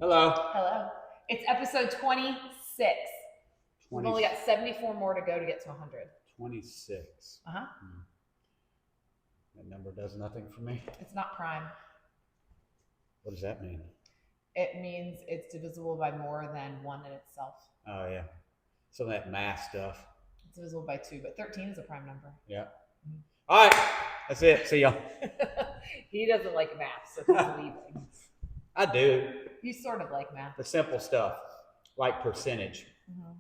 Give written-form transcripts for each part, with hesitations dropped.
Hello. Hello. It's episode 26. We've only got 74 more to go to get to 100. 26. Uh-huh. That number does nothing for me. It's not prime. What does that mean? It means it's divisible by more than 1 in itself. Oh, yeah. Some of that math stuff. It's divisible by 2, but 13 is a prime number. Yeah. Mm-hmm. All right. That's it. See y'all. He doesn't like math, so he's leaving. I do. You sort of like math. The simple stuff, like percentage. Mm-hmm.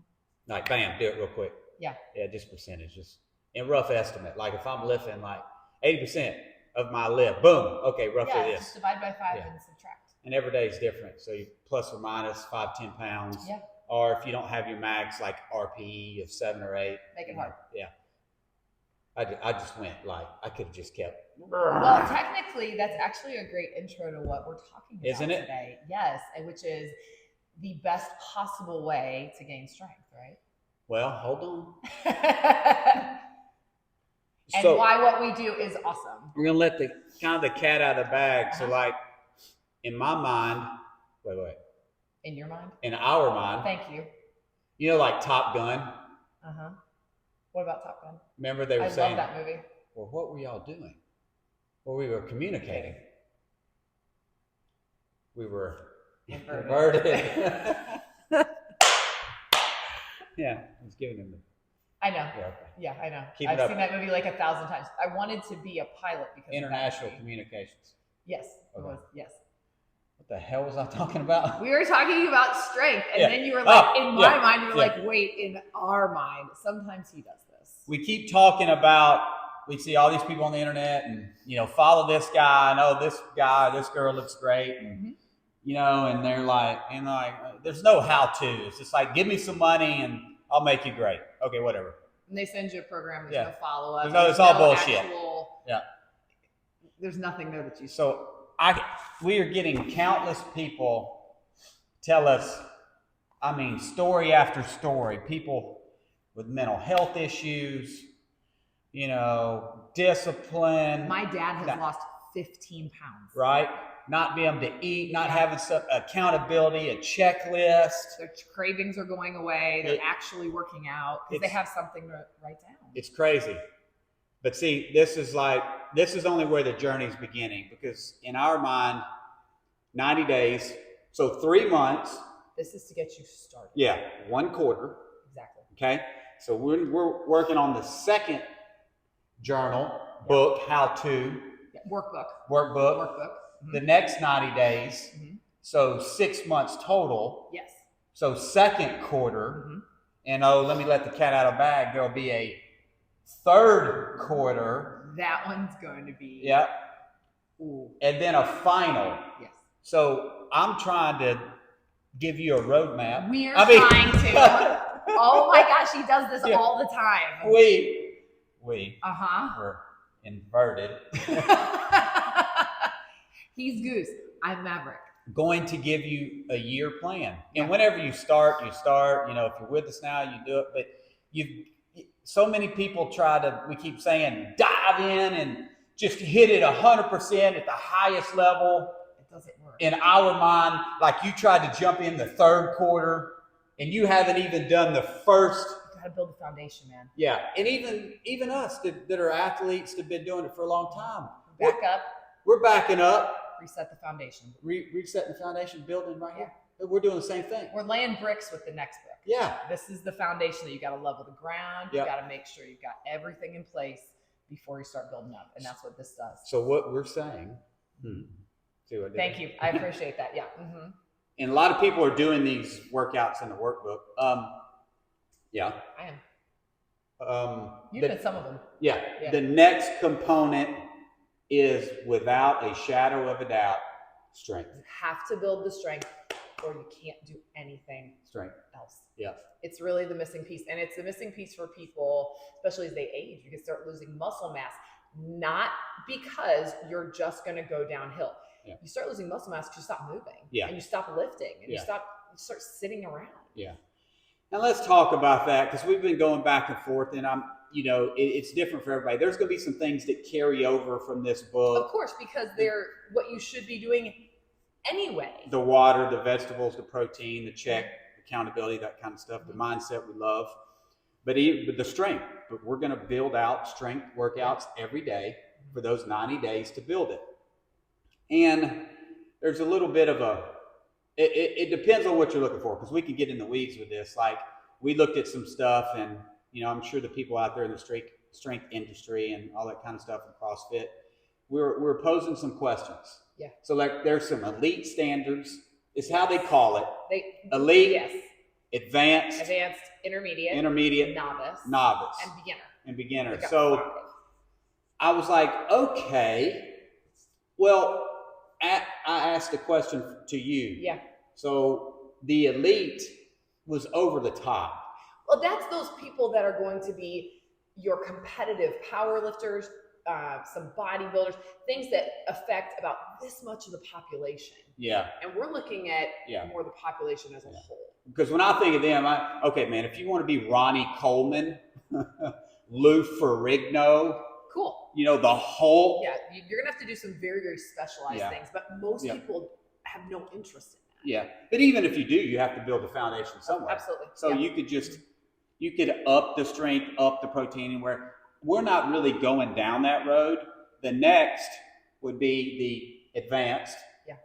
Like, bam, do it real quick. Yeah. Yeah, just percentages. In rough estimate. Like, if I'm lifting like 80% of my lift, boom. Okay, roughly this. Just divide by 5 and subtract. And every day is different. So you plus or minus 5-10 pounds. Yeah. Or if you don't have your max, like RPE of 7 or 8. Make it hard. Yeah. I just went like, I could have just kept. Well, technically, that's actually a great intro to what we're talking about Isn't it? today. Yes, which is the best possible way to gain strength, right? Well, hold on. And So, why what we do is awesome. we're going to let the cat out of the bag. So like, in my mind, wait. In your mind? In our mind. Thank you. You know, like Top Gun. Uh-huh. What about Top Gun? Remember they were saying, love that movie. well, what were y'all doing? Well, we were communicating. We were inverted. Yeah, I was giving him the... I know. Yeah, okay. Yeah, I know. Keep it I've up. seen that movie like 1,000 times. I wanted to be a pilot because International of that movie. communications. Yes, it Okay. was. Yes. What the hell was I talking about? We were talking about strength, and Yeah. then you were like, in my yeah, mind, you were yeah. like, wait, in our mind. Sometimes he does this. We keep talking about, we see all these people on the internet and, follow this guy. I know this guy, this girl looks great. And, and they're like, there's no how-to. It's just like, give me some money and I'll make you great. Okay, whatever. And they send you a program, there's no follow-up. It's all bullshit. There's nothing there that you So we are getting countless people tell us, story after story, people with mental health issues, discipline. My dad has lost 15 pounds. Right? Not being able to eat, not having some accountability, a checklist. Their cravings are going away. They're actually working out because they have something to write down. It's crazy. But see, this is only where the journey's beginning, because in our mind, 90 days, so 3 months. This is to get you started. Yeah, 1 quarter. Exactly. Okay? So we're working on the second journal, book, how-to. Workbook. Mm-hmm. The next 90 days, so 6 months total. Yes. So second quarter, and let me let the cat out of the bag. There'll be a third quarter. That one's going to be. Yeah. Ooh. And then a final. Yes. So I'm trying to give you a roadmap. We're trying to. Oh my gosh, he does this all the time. We. Uh-huh. We're inverted. He's Goose. I'm Maverick. Going to give you a year plan. And whenever you start, if you're with us now, you do it. But so many people we keep saying, dive in and just hit it 100% at the highest level. It doesn't work. In our mind, like you tried to jump in the third quarter and you haven't even done the first. You got to build a foundation, man. Yeah. And even us that are athletes that have been doing it for a long time. We're backing up. Reset the foundation. Resetting the foundation, building right here. We're doing the same thing. We're laying bricks with the next brick. Yeah. This is the foundation that you got to level the ground. You got to make sure you've got everything in place before you start building up. And that's what this does. So what we're saying. See what I did? Thank you. I appreciate that. Yeah. Mm-hmm. And a lot of people are doing these workouts in the workbook. Yeah. I am. You've done some of them. Yeah. The next component is, without a shadow of a doubt, strength. You have to build the strength or you can't do anything else. Yeah. It's really the missing piece. And it's the missing piece for people, especially as they age. You can start losing muscle mass, not because you're just going to go downhill. Yeah. You start losing muscle mass because you stop moving. Yeah. And you stop lifting. And you start sitting around. Yeah. Now let's talk about that, because we've been going back and forth, and it's different for everybody. There's going to be some things that carry over from this book. Of course, because they're what you should be doing anyway. The water, the vegetables, the protein, the check, accountability, that kind of stuff, the mindset we love. But the strength, but we're going to build out strength workouts every day for those 90 days to build it. And there's a little bit of it depends on what you're looking for, because we can get in the weeds with this. Like, we looked at some stuff, and, I'm sure the people out there in the strength industry and all that kind of stuff in CrossFit, we're posing some questions. Yeah. So like, there's some elite standards, is how they call it. Elite, yes. Advanced, intermediate, novice, and beginner. So I was like, okay, well, I asked a question to you. Yeah. So the elite was over the top. Well, that's those people that are going to be your competitive power lifters, some bodybuilders, things that affect about this much of the population. Yeah. And we're looking at more the population as a whole. Because when I think of them, okay, man, if you want to be Ronnie Coleman, Lou Ferrigno, cool. The whole. Yeah, you're going to have to do some very, very specialized things, but most people have no interest in that. Yeah, but even if you do, you have to build the foundation somewhere. Absolutely. So you could up the strength, up the protein, where we're not really going down that road. The next would be the advanced. Yeah.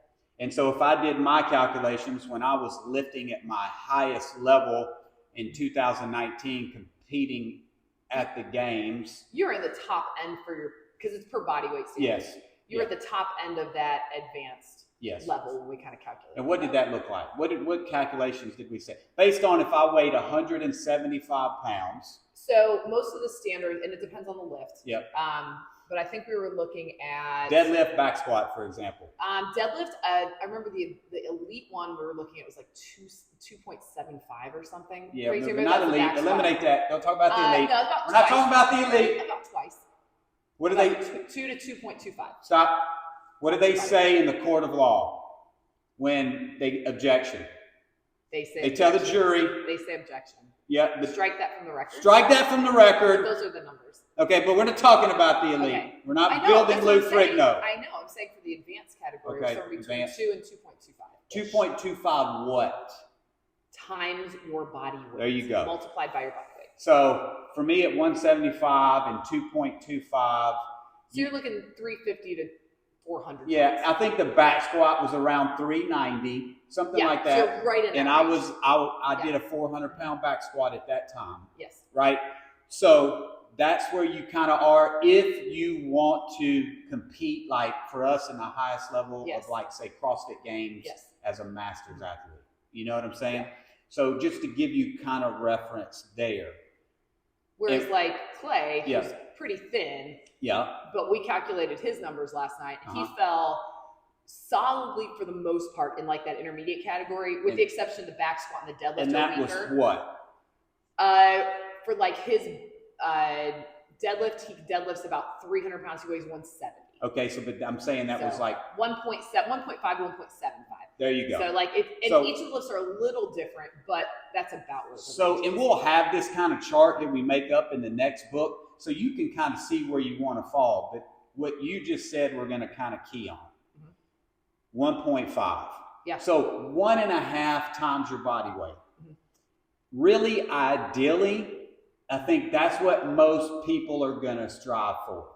And so if I did my calculations when I was lifting at my highest level in 2019, competing at the games. You're in the top end because it's per body weight. Yes. You're at the top end of that advanced level when we kind of calculate. And what did that look like? What calculations did we say? Based on if I weighed 175 pounds. So most of the standards, and it depends on the lift. Yep. But I think we were looking at deadlift, back squat, for example. Deadlift. I remember the elite one we were looking at was like 2.75 or something. Yeah, but not elite. Eliminate that. Don't talk about the elite. No, we're not talking about the elite. About twice. What do they? 2 to 2.25. Stop. What do they say in the court of law when they objection? They tell the jury. They say objection. Yeah. Strike that from the record. Strike that from the record. Those are the numbers. Okay, but we're not talking about the elite. Okay. We're not building Lou Ferrigno. I know. I'm saying for the advanced category, okay, somewhere between 2 and 2.25. 2.25 what? Times your body weight. There you go. Multiplied by your body weight. So for me at 175 and 2.25. So you're looking 350 to 400. Yeah, I think the back squat was around 390, something like that. So you're right in and that I did a 400-pound back squat at that time. Yes. Right? So that's where you kind of are if you want to compete, like for us in the highest level of, like, say, CrossFit Games as a master's athlete. You know what I'm saying? Yeah. So just to give you kind of reference there. Whereas like Clay, who's pretty thin, but we calculated his numbers last night. He fell solidly for the most part in like that intermediate category, with the exception of the back squat and the deadlift. And that was what? For like his deadlift, he deadlifts about 300 pounds. He weighs 170. Okay, so but I'm saying that was like 1.7, 1.5, 1.75. There you go. So like each of the lifts are a little different, but that's about what. So, and we'll have this kind of chart that we make up in the next book, so you can kind of see where you want to fall. But what you just said, we're going to kind of key on. 1.5. Yeah. So 1.5 times your body weight. Really, ideally, I think that's what most people are going to strive for.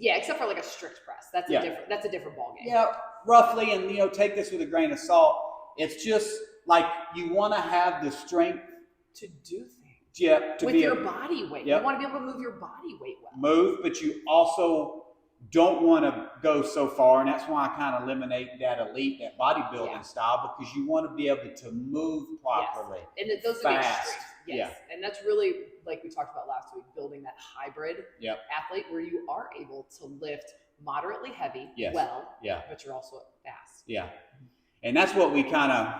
Yeah, except for like a strict press. That's a different ballgame. Yeah, roughly, and take this with a grain of salt. It's just like you want to have the strength to do things. Yeah, with your body weight. You want to be able to move your body weight well. Move, but you also don't want to go so far, and that's why I kind of eliminate that elite, that bodybuilding style, because you want to be able to move properly. Yes. And those are the extremes. Yes. Yeah. And that's really, like we talked about last week, building that hybrid athlete where you are able to lift moderately heavy but you're also fast. Yeah. And that's what we kind of,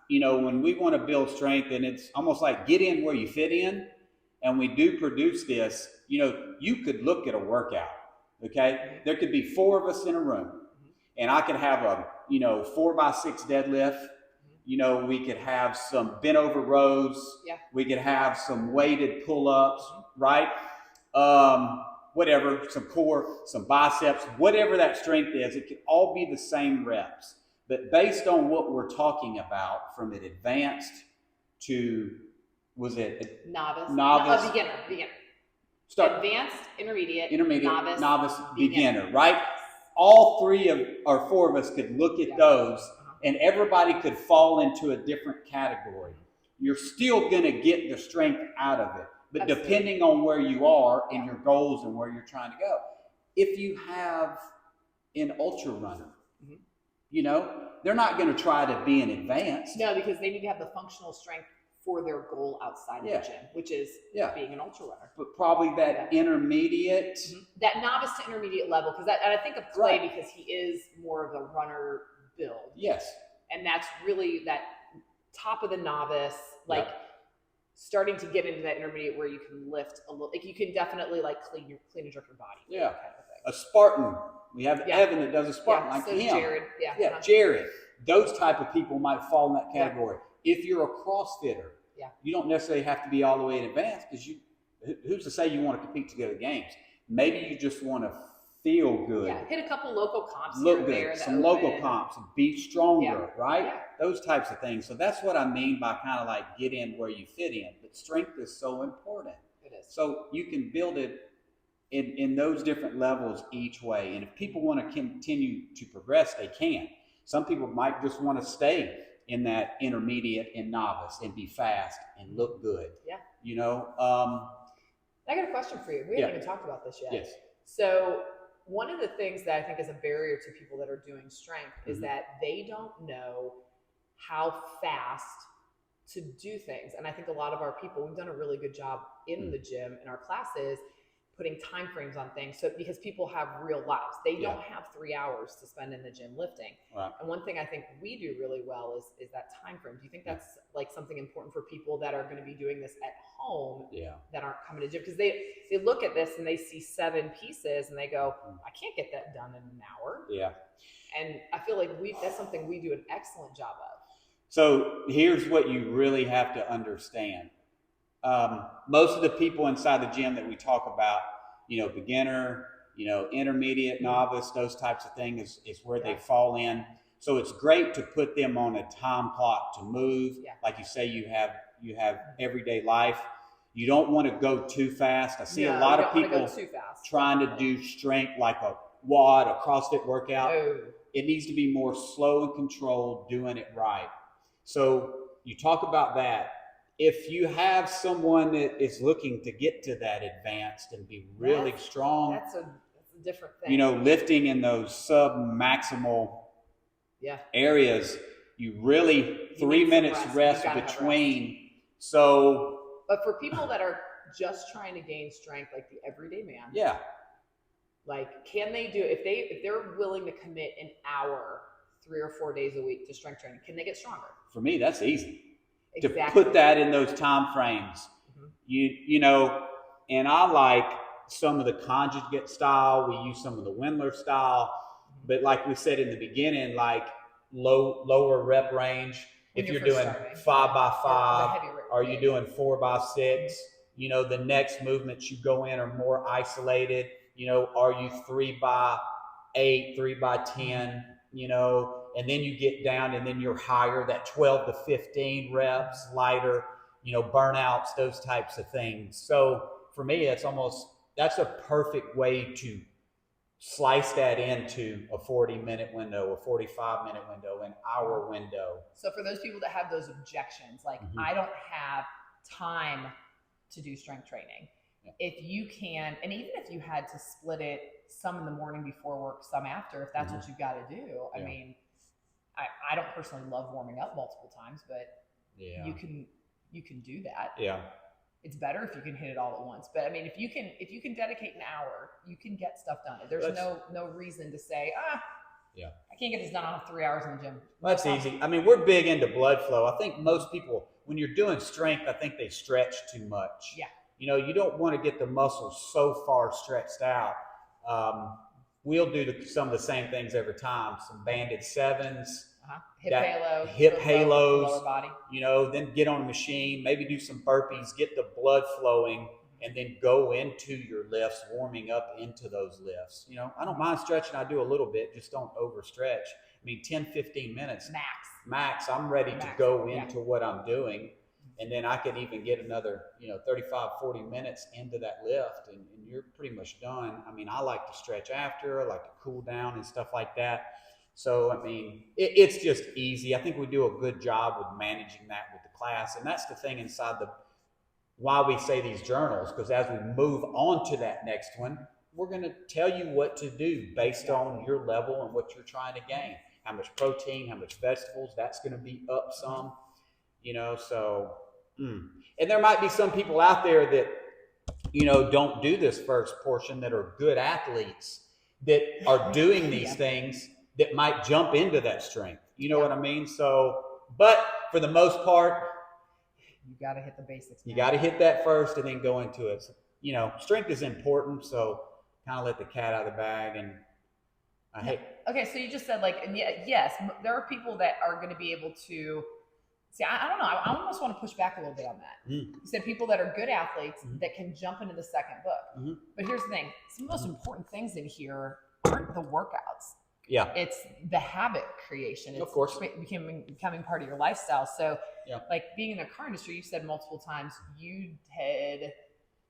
when we want to build strength, and it's almost like get in where you fit in, and we do produce this, you could look at a workout, okay? There could be 4 of us in a room, and I could have a, 4x6 deadlift. We could have some bent over rows. Yeah. We could have some weighted pull-ups, right? Whatever, some core, some biceps, whatever that strength is, it could all be the same reps. But based on what we're talking about, from an advanced to, was it novice? Novice. No, beginner. Advanced, intermediate, novice, beginner, right? All three or four of us could look at those, and everybody could fall into a different category. You're still going to get the strength out of it, but depending on where you are and your goals and where you're trying to go. If you have an ultra runner, you know, they're not going to try to be an advanced. No, because they need to have the functional strength for their goal outside the gym, which is being an ultra runner. But probably that intermediate. That novice to intermediate level, because and I think of Clay because he is more of a runner build. Yes. And that's really that top of the novice, like starting to get into that intermediate where you can lift a little, like you can definitely like clean and jerk your body. Yeah. Kind of thing. A Spartan. We have Evan that does a Spartan like him. Jared. Jared. Those type of people might fall in that category. If you're a CrossFitter, you don't necessarily have to be all the way in advance, because who's to say you want to compete to go to games? Maybe you just want to feel good. Yeah, hit a couple local comps. Look good. There, some local comps, be stronger, right? Yeah. Those types of things. So that's what I mean by kind of like get in where you fit in. But strength is so important. It is. So you can build it in those different levels each way. And if people want to continue to progress, they can. Some people might just want to stay in that intermediate and novice and be fast and look good. Yeah. You know? I got a question for you. We haven't even talked about this yet. Yes. So one of the things that I think is a barrier to people that are doing strength is that they don't know how fast to do things. And I think a lot of our people, we've done a really good job in the gym, in our classes, putting time frames on things. So because people have real lives, they don't have 3 hours to spend in the gym lifting. Right. And one thing I think we do really well is that time frame. Do you think that's like something important for people that are going to be doing this at home that aren't coming to gym? Because they look at this and they see 7 pieces and they go, I can't get that done in an hour. Yeah. And I feel like that's something we do an excellent job of. So here's what you really have to understand. Most of the people inside the gym that we talk about, you know, beginner, you know, intermediate, novice, those types of things is where they fall in. So it's great to put them on a time clock to move. Yeah. Like you say, you have everyday life. You don't want to go too fast. I see a lot of people trying to do strength like a WOD, a CrossFit workout. No. It needs to be more slow and controlled, doing it right. So you talk about that. If you have someone that is looking to get to that advanced and be really strong, that's a different thing. You know, lifting in those sub-maximal areas, you really 3 minutes rest between. So, but for people that are just trying to gain strength, like the everyday man, like can they do if they're willing to commit an hour 3 or 4 days a week to strength training, can they get stronger? For me, that's easy. Exactly. To put that in those time frames. You know, and I like some of the conjugate style. We use some of the Wendler style, but like we said in the beginning, like lower rep range. If you're doing 5x5, or you're doing 4x6, you know, the next movements you go in are more isolated. You know, are you 3x8, 3x10, you know, and then you get down and then you're higher, that 12 to 15 reps, lighter, you know, burnouts, those types of things. So for me, that's a perfect way to slice that into a 40-minute window, a 45-minute window, an hour window. So for those people that have those objections, like I don't have time to do strength training. If you can, and even if you had to split it, some in the morning before work, some after, if that's what you've got to do. I mean, I don't personally love warming up multiple times, but you can do that. Yeah. It's better if you can hit it all at once. But I mean, if you can dedicate an hour, you can get stuff done. There's no reason to say, I can't get this done. I'll have 3 hours in the gym. That's easy. I mean, we're big into blood flow. I think most people, when you're doing strength, I think they stretch too much. Yeah. You know, you don't want to get the muscles so far stretched out. We'll do some of the same things every time. Some banded sevens, hip halos, lower body. You know, then get on a machine, maybe do some burpees, get the blood flowing, and then go into your lifts, warming up into those lifts. You know, I don't mind stretching. I do a little bit, just don't overstretch. mean, 10, 15 minutes. Max. I'm ready to go into what I'm doing. And then I could even get another, 35, 40 minutes into that lift and you're pretty much done. I mean, I like to stretch after, I like to cool down and stuff like that. So, I mean, it's just easy. I think we do a good job with managing that with the class. And that's the thing inside why we say these journals, because as we move on to that next one, we're going to tell you what to do based on your level and what you're trying to gain. How much protein, how much vegetables, that's going to be up some, so. And there might be some people out there that, don't do this first portion that are good athletes that are doing these things that might jump into that strength. You know what I mean? So, but for the most part, you got to hit the basics. You got to hit that first and then go into it. Strength is important. So kind of let the cat out of the bag. And okay. So you just said yes, there are people that are going to be able to see. I don't know. I almost want to push back a little bit on that. You said people that are good athletes that can jump into the second book. But here's the thing. Some of the most important things in here aren't the workouts. Yeah. It's the habit creation. It's of course. becoming part of your lifestyle. So like being in the car industry, you said multiple times you did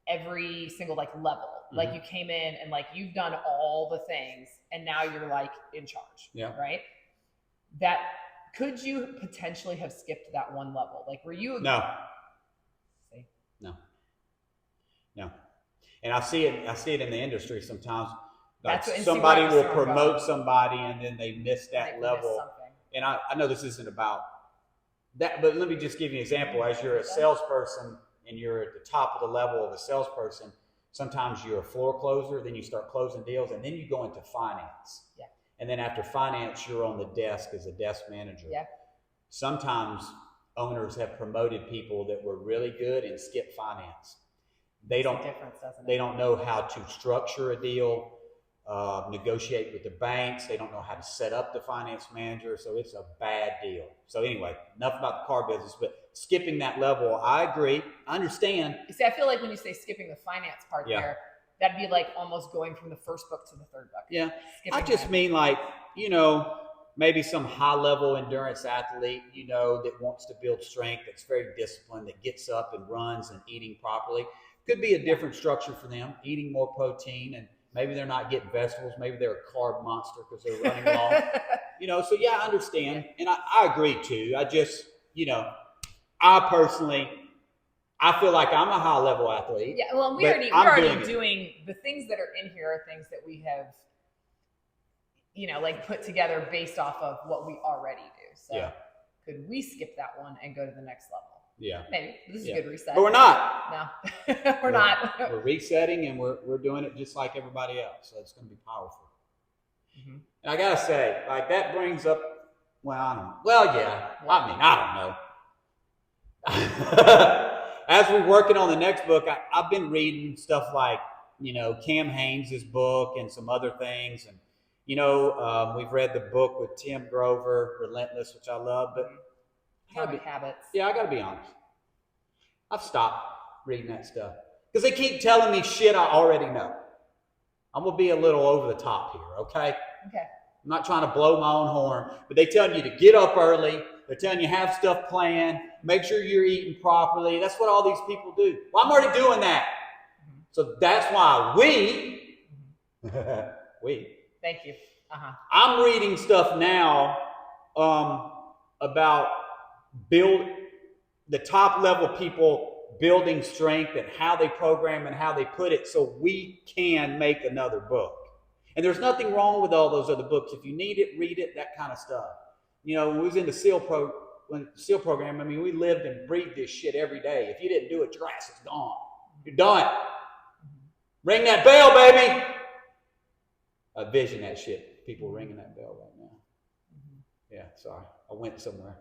every single level. Like you came in and you've done all the things and now you're in charge. Yeah. Right. That could you potentially have skipped that one level? Were you? No. See? No. And I see it in the industry sometimes. Somebody will promote somebody and then they miss that level. And I know this isn't about that, but let me just give you an example. As you're a salesperson and you're at the top of the level of a salesperson, sometimes you're a floor closer, then you start closing deals, and then you go into finance. Yeah. And then after finance, you're on the desk as a desk manager. Yeah. Sometimes owners have promoted people that were really good and skip finance. They don't know how to structure a deal. Negotiate with the banks. They don't know how to set up the finance manager. So it's a bad deal. So anyway, enough about the car business, but skipping that level, I agree. I understand. See, I feel like when you say skipping the finance part there, that'd be almost going from the first book to the third book. Yeah. I just mean maybe some high level endurance athlete, that wants to build strength, that's very disciplined, that gets up and runs and eating properly. Could be a different structure for them, eating more protein, and maybe they're not getting vegetables. Maybe they're a carb monster because they're running long. So I understand. And I agree too. I just, I personally, I feel like I'm a high level athlete. Yeah. Well, we're already doing the things that are in here are things that we have, put together based off of what we already do. So could we skip that one and go to the next level? Yeah. Maybe. This is a good reset. But we're not. No. we're not. We're resetting and we're doing it just like everybody else. So it's going to be powerful. And I got to say, that brings up, I don't know. Well, yeah. I don't know. As we're working on the next book, I've been reading stuff like, Cam Haynes' book and some other things. And, we've read the book with Tim Grover, Relentless, which I love. But Atomic Habits. Yeah, I got to be honest. I've stopped reading that stuff because they keep telling me shit I already know. I'm going to be a little over the top here, okay? Okay. I'm not trying to blow my own horn, but they telling you to get up early. They're telling you have stuff planned. Make sure you're eating properly. That's what all these people do. Well, I'm already doing that. So that's why we. Thank you. I'm reading stuff now about the top level people building strength and how they program and how they put it so we can make another book. And there's nothing wrong with all those other books. If you need it, read it, that kind of stuff. When we was in the SEAL program, we lived and breathed this shit every day. If you didn't do it, your ass is gone. You're done. Ring that bell, baby. I vision that shit. People ringing that bell right now. Yeah, sorry. I went somewhere.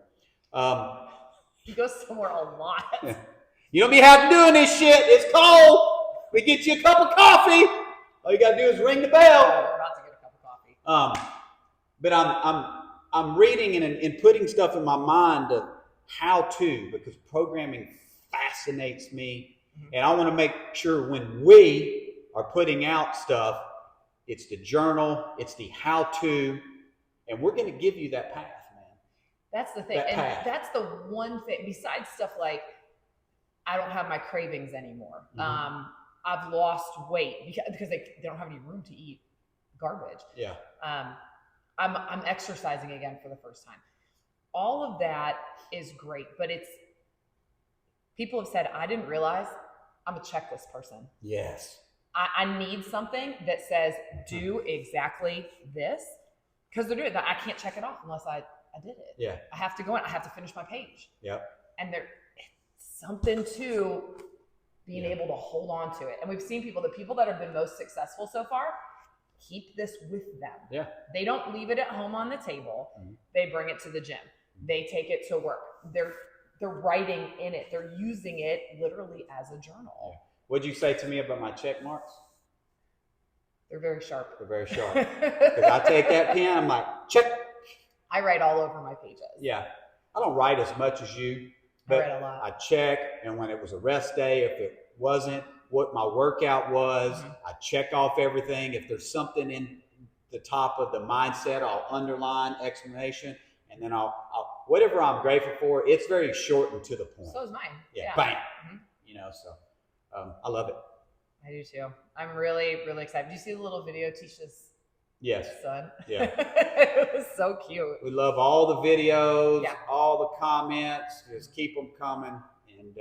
You go somewhere a lot. You don't be having to doing this shit. It's cold. We get you a cup of coffee. All you gotta do is ring the bell. We're about to get a cup of coffee. But I'm reading and putting stuff in my mind of how to, because programming fascinates me, and I want to make sure when we are putting out stuff, it's the journal, it's the how to, And we're going to give you that path, man. That's the thing. And that's the one thing, besides stuff like, I don't have my cravings anymore. I've lost weight because they don't have any room to eat garbage. Yeah. I'm exercising again for the first time. All of that is great, but people have said, I didn't realize I'm a checklist person. Yes. I need something that says, do exactly this, because they're doing that. I can't check it off unless I did it. Yeah. I have to go in. I have to finish my page. Yep. And there's something to being able to hold on to it. And we've seen the people that have been most successful so far, keep this with them. Yeah. They don't leave it at home on the table. They bring it to the gym. They take it to work. They're writing in it. They're using it literally as a journal. Yeah. What'd you say to me about my check marks? They're very sharp. They're very sharp. Because I take that pen, I'm like, check. I write all over my pages. Yeah. I don't write as much as you, but I write a lot. I check, and when it was a rest day, if it wasn't what my workout was, I check off everything. If there's something in the top of the mindset, I'll underline explanation, and then I'll whatever I'm grateful for, it's very short and to the point. So is mine. Yeah. Bam. So I love it. I do too. I'm really, really excited. Did you see the little video Tisha's son? Yeah. It was so cute. We love all the videos, all the comments. Just keep them coming. And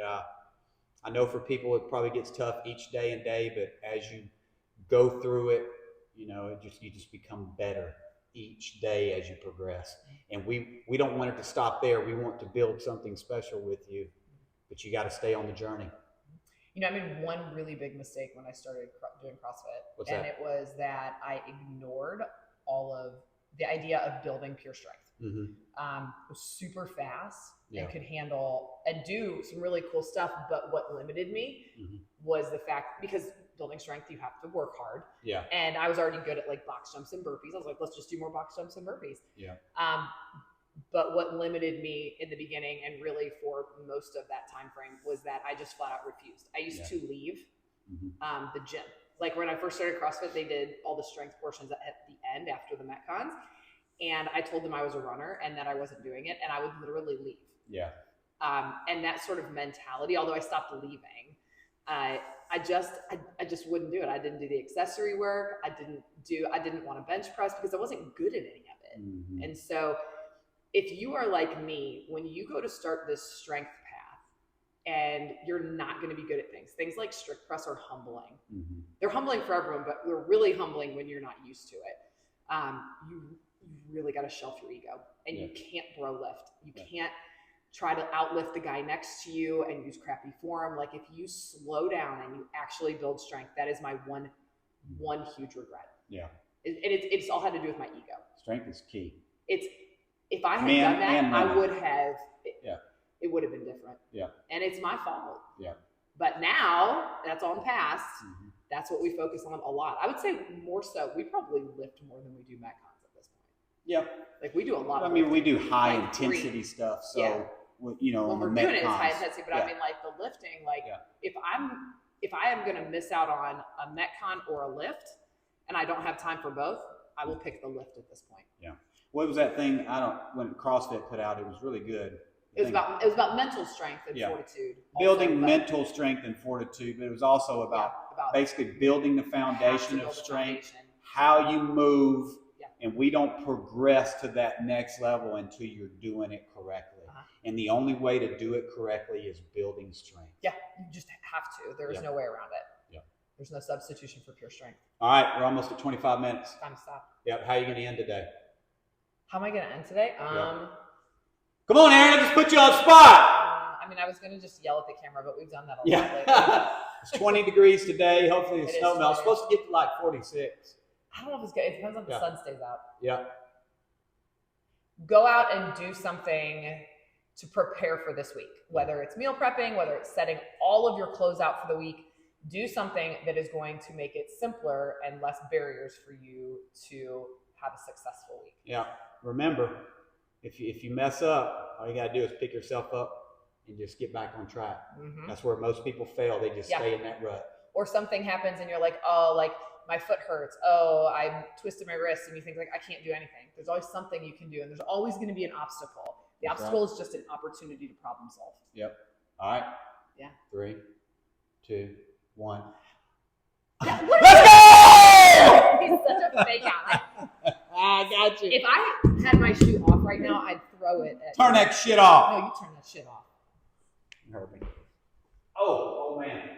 I know for people it probably gets tough each day and day, but as you go through it, you just become better each day as you progress. And we don't want it to stop there. We want to build something special with you, but you got to stay on the journey. I made one really big mistake when I started doing CrossFit. What's that? And it was that I ignored all of the idea of building pure strength. It was super fast and could handle and do some really cool stuff. But what limited me was the fact, because building strength, you have to work hard. Yeah. And I was already good at like box jumps and burpees. I was like, let's just do more box jumps and burpees. Yeah. But what limited me in the beginning and really for most of that time frame was that I just flat out refused. I used to leave the gym. Like when I first started CrossFit, they did all the strength portions at the end after the Metcons. And I told them I was a runner and that I wasn't doing it. And I would literally leave. Yeah. And that sort of mentality, although I stopped leaving, I just wouldn't do it. I didn't do the accessory work. I didn't want to bench press because I wasn't good at any of it. And so if you are like me, when you go to start this strength path and you're not going to be good at things like strict press are humbling. They're humbling for everyone, but they're really humbling when you're not used to it. You really got to shelf your ego, and you can't bro lift. You can't try to outlift the guy next to you and use crappy form. Like if you slow down and you actually build strength, that is my one huge regret. Yeah. And it's all had to do with my ego. Strength is key. If I had done that, I would have, it would have been different. Yeah. And it's my fault. Yeah. But now that's all in the past. That's what we focus on a lot. I would say more so, we probably lift more than we do Metcons at this point. Yeah. Like we do a lot of lifting. We do high intensity stuff. So, when we're doing it, it's high intensity, but I mean like the lifting, like if I am going to miss out on a Metcon or a lift and I don't have time for both, I will pick the lift at this point. Yeah. What was that thing? When CrossFit put out, it was really good. It was about mental strength and fortitude. Building mental strength and fortitude, but it was also about basically building the foundation of strength, how you move, and we don't progress to that next level until you're doing it correctly. And the only way to do it correctly is building strength. Yeah, you just have to. There is no way around it. Yeah. There's no substitution for pure strength. All right, we're almost at 25 minutes. Time to stop. Yep. How are you going to end today? How am I going to end today? Come on, Erin, I just put you on the spot. I was going to just yell at the camera, but we've done that a lot lately. It's 20 degrees today. Hopefully the snow melts. It's supposed to get to like 46. I don't know if it's good. It depends on if the sun stays out. Yeah. Go out and do something to prepare for this week. Whether it's meal prepping, whether it's setting all of your clothes out for the week, do something that is going to make it simpler and less barriers for you to have a successful week. Yeah. Remember, if you mess up, all you got to do is pick yourself up and just get back on track. That's where most people fail. They just stay in that rut. Or something happens and you're like, oh, like my foot hurts. Oh, I twisted my wrist, and you think like I can't do anything. There's always something you can do, and there's always going to be an obstacle. The obstacle is just an opportunity to problem solve. Yep. All right. Yeah. 3, 2, 1. Let's go! He's such a fake out. I got you. If I had my shoe off right now, I'd throw it at Turn that shit off. No, you turn that shit off. You heard me. Oh man.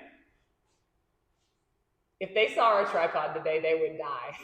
If they saw our tripod today, they would die.